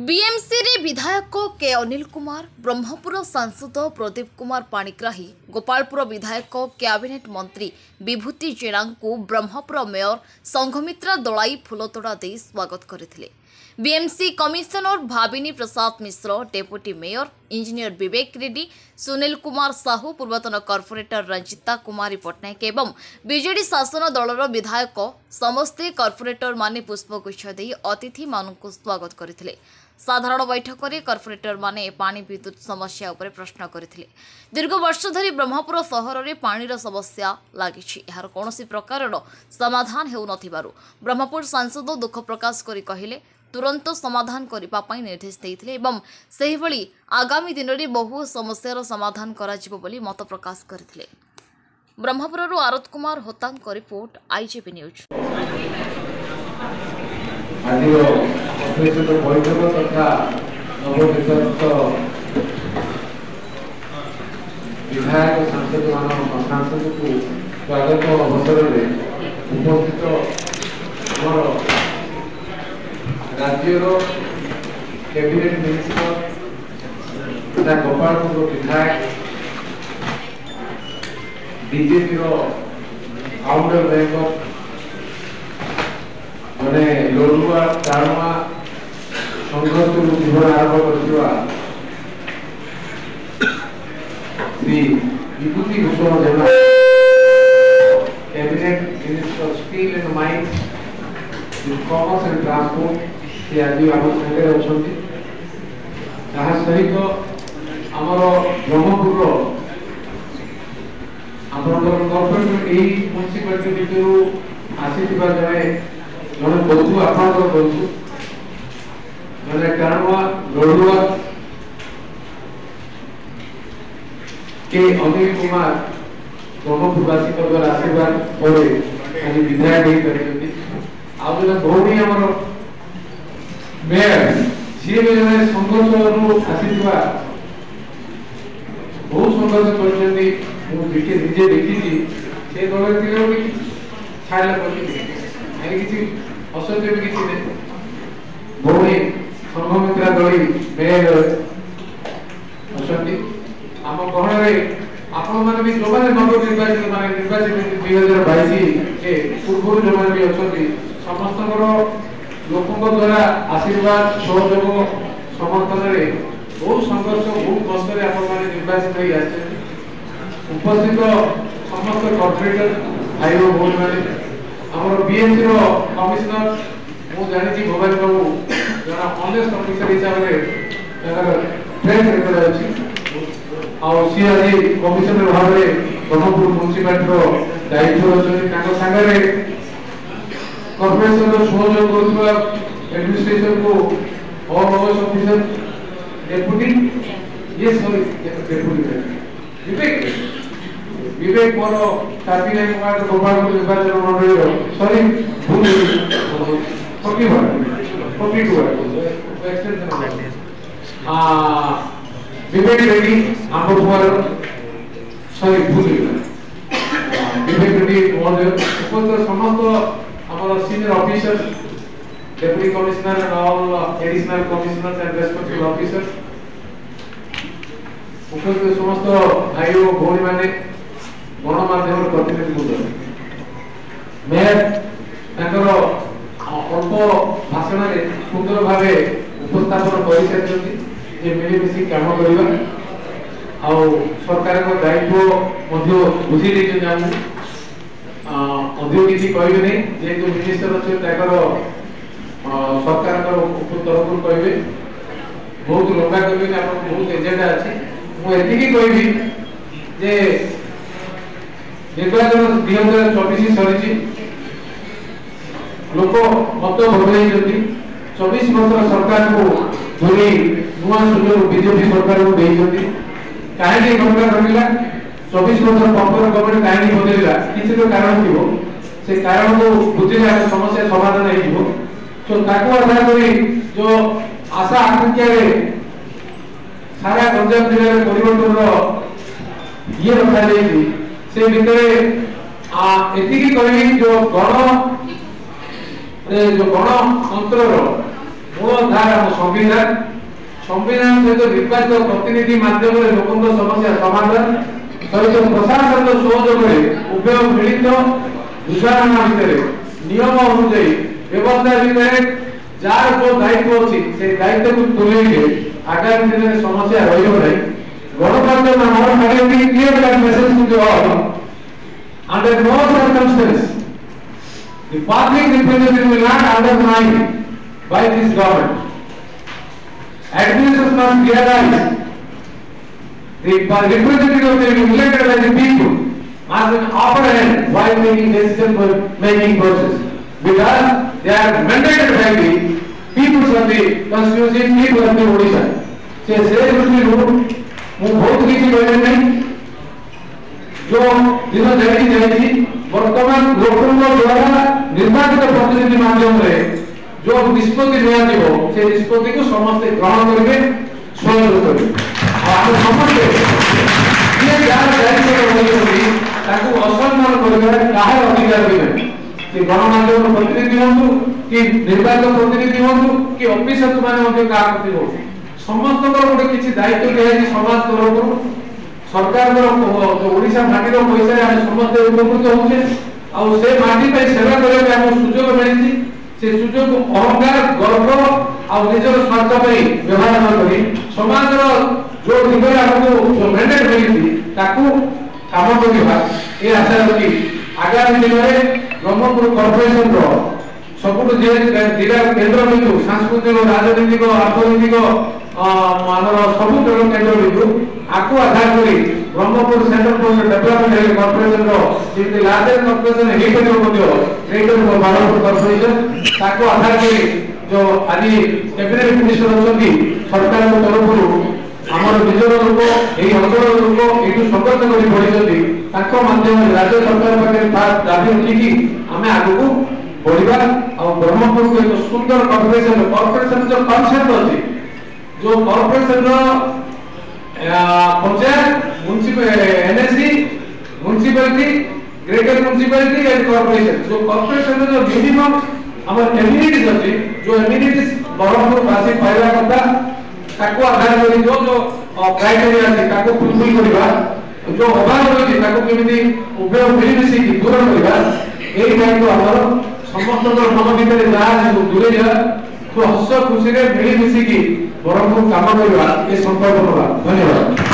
BMC रे विधायक के अनिल कुमार, ब्रह्मपुर सांसद प्रदीप कुमार पाणिग्राही, गोपालपुर विधायक कैबिनेट मंत्री विभूति जेना को ब्रह्मपुर मेयर संघमित्रा दलाई फुलतोड़ा दे स्वागत करथिले। BMC commissioner Bhavini Prasad Mishra, deputy mayor engineer विवेक रेड्डी, सुनील कुमार साहू, पूर्वतन कॉर्पोरेटर रंजिता कुमारी पट्टनायक एवं बीजेडी शासन दलर विधायक समस्ते कॉर्पोरेटर माने पुष्पगुच्छ दे अतिथि मानक स्वागत करथिले। साधारण बैठक में कॉर्पोरेटर माने पानी विद्युत समस्या उपरे प्रश्न करथिले। दीर्घ वर्ष धरी ब्रह्मपुर सहर में पानी समस्या लगी, यार कौन प्रकार समाधान हेउ नथिबारु ब्रह्मपुर सांसद दुख प्रकाश करी कहिले तुरंत समाधान करने निर्देश देते एवं सेही भली आगामी दिन में बहु समस्यार समाधान कराजिबो बोली मत प्रकाश करथिले। ब्रह्मपुर आरत कुमार होतांग रिपोर्ट, आईजीपी न्यूज। बैठक तथा नवनिर्वाचित विधायक सांसद को स्वागत अवसर में उपस्थित राज्यर कैबिनेट मिनिस्टर तथा गोपालपुर विधायक बीजेपी फाउंडर मेंबर जड़े लड़ुआ टाणुआ संघर्ष जीवन आरंभ कर Shri Bibhuti Bhushan Jena cabinet minister steel and mines commerce and transport से आज आम संगे अच्छा सहित आमर ब्रह्मपुर कॉर्पोरेट म्यूनिसिपालिटी भितर आसी जड़े जड़े बंधु आप बंधु जड़े टाणुआ लड़ुआ के अनिल कुमार ब्रह्मपुरवासी द्वारा आशीर्वाद पर आज विधायक आउ जो भौणी आम मेयर सी भी जड़े संघर्ष आसी बहुत संघर्ष कर निजे देखी से दल छाड़ा किसी असत्य भी किसी भौणी संघमित्रा दली मेयर अच्छा आम गहन आपण मैंने भी जो मैंने नवनिर्वाचित माने निर्वाचित 2022 पूर्व जो मैंने भी अच्छा समस्त लोकों द्वारा आशीर्वाद सहयोग समर्थन में बहुत संघर्ष बहुत कष्ट निर्वाचित उपस्थित समस्त कॉर्पोरेटर भाई भौणी मैंने आम बीएमसी कमिशनर मुझे जानी भवानी बाबू जरा ऑनेस्ट ऑफिसर हिसाब से ट्रेन रेकर्ड अच्छी सी आज कमिशनर भाव में ब्रह्मपुर म्यूनिसिपालिटी दायित्व अच्छे सागर कॉर्पोरेशन सहयोग कर एडमिनिस्ट्रेशन को और ऑफिस ऑफिसर डेपुटी ये सॉरी डेपुटी विवेक मोर 39 वार्ड गोपालपुर निर्वाचन मंडल सॉरी भूल 42 एक्सटेंशन विवेक रेड्डी आम कुमार सॉरी भूल विवेक रेड्डी महोदय उपस्थित समस्त आम senior officers deputy commissioner and all additional commissioners and respective officers उपस्थित समस्त भाई और भौणी माने गणमाध्यम प्रतिनिधि मेयर अल्प भाषण में सुंदर भाव उपस्थापन कर मिलमिशी कम करवा सरकार दायित्व बुझी किसी कहबे नहीं जेहेतु मिनिस्टर अच्छे सरकार तरफ कहे बहुत लंबा कहे बहुत एजेंडा अच्छे मुझे कहबी जे निर्वाचन 2024 सरी लोक मत भोग 24 वर्ष सरकार को धोनी नुआ सुजोग बीजेपी सरकार को कहीं सरकार रहा 24 वर्ष पंपर गवर्नमेंट कहीं बदलला किसी तो कारण थी से कारण को बुझे समस्या समाधान हो तो आधार कर जो आशा आकांक्षा सारा गंजाम जिले में परिवर्तन ये रखा से भितर एति कहली जो गणतंत्र मूलधार आम संविधान संविधान सहित निर्वाचित प्रतिनिधि माध्यम लोक समस्या समाधान सहित प्रशासन सहयोग उभय मिलित बुझाणा भितर नियम अनुଯାयी व्यवस्था भितर जार जो दायित्व अच्छी से दायित्व को तुले आगामी दिन में समस्या रही गणतंत्र में हमारे clear cut message to all under no circumstance the public representative will not undermine by this government. Administration must realize the representative of the elected by the people has an upper hand while making decision making process because they are mandated by the people of the constituency, people of the Odisha. से दृष्टि मु बहुत किसी कहने नहीं जो दिन जाई वर्तमान लोकों द्वारा निर्वाचित प्रतिनिधि माध्यम रे जो निष्पत्ति लिया जीवो से निष्पत्ति को समस्त ग्रहण करके स्वयं करें और समस्त ये यार दायित्व होगी ताकू असम्मान करके काहे अधिकार देबे कि गणमाध्यम प्रतिनिधि होंतु कि निर्वाचित प्रतिनिधि होंतु कि ऑफिसर माने होंतु का प्रति हो समस्त को गोटे किछि दायित्व दिया कि समाज तरफ सरकार जो ओडिशा माटी रो पैसा हम समस्त उपकृत होचे और से माटी पे सेवा करे के हम सुजोग मिलछि से सुजोग अहंकार गर्व और निजर स्वार्थ पे व्यवहार न करी समाज रो जो दिगरे हमको जो मैंडेट मिलछि ताकू काम करिबा ए आशा रखी आगामी दिन में ब्रह्मपुर कॉर्पोरेशन रो सबुठ जे जिला केंद्र बिंदु सांस्कृतिक राजनीतिक अर्थनैतिक ଆମର ସବୁ କେନ୍ଦ୍ର ବିନ୍ଦୁ ଆକୁ ଆଧାର କରି Brahmapur centre for development corporation ର ଯେମିତି ଲାର୍ଜେଷ୍ଟ କର୍ପୋରେସନ ହେଇପାରିବ ମଧ୍ୟ ସେଇଟା ବ୍ରହ୍ମପୁର କର୍ପୋରେସନ ତାକୁ ଆଧାର କରି ଯୋଉ ଆଜି କ୍ୟାବିନେଟ ମିନିଷ୍ଟର ଅଛନ୍ତି ସରକାରଙ୍କ ତରଫରୁ ଆମର ନିଜର ଲୋକ ଏହି ଅଞ୍ଚଳର ଲୋକ ଏଠୁ ସଂଘର୍ଷ କରି ପଡ଼ିଛନ୍ତି ତାଙ୍କ ମାଧ୍ୟମରେ ରାଜ୍ୟ ସରକାର ପାଖରେ ଦାବି ଉଠିକି ଆମେ ଆଗକୁ ବଢ଼ିବା ଆଉ ବ୍ରହ୍ମପୁରକୁ ଏକ ସୁନ୍ଦର କର୍ପୋରେସନ ଯୋଉ କନସେପ୍ଟ ଅଛି जो कॉर्पोरेशन रो panchayat municipal NSC municipality greater municipality and corporation जो कॉर्पोरेशन जो मिनिमम हमर एमिनिटीज अछि जो एमिनिटीज ब्रह्मपुर वासी पाइला कथा ताको आधार करी जो क्राइटेरिया अछि ताको फुलफिल करबा जो अभाव होछि ताको केमिति उभय मिलिमिशि की दूर करबा एई दायित्व हमर समस्त मन भितर जहा दूरे जा तो हस खुशी रे मिलिमिशि की ब्रह्मपुर काम करबा ए संकल्प करबा धन्यवाद।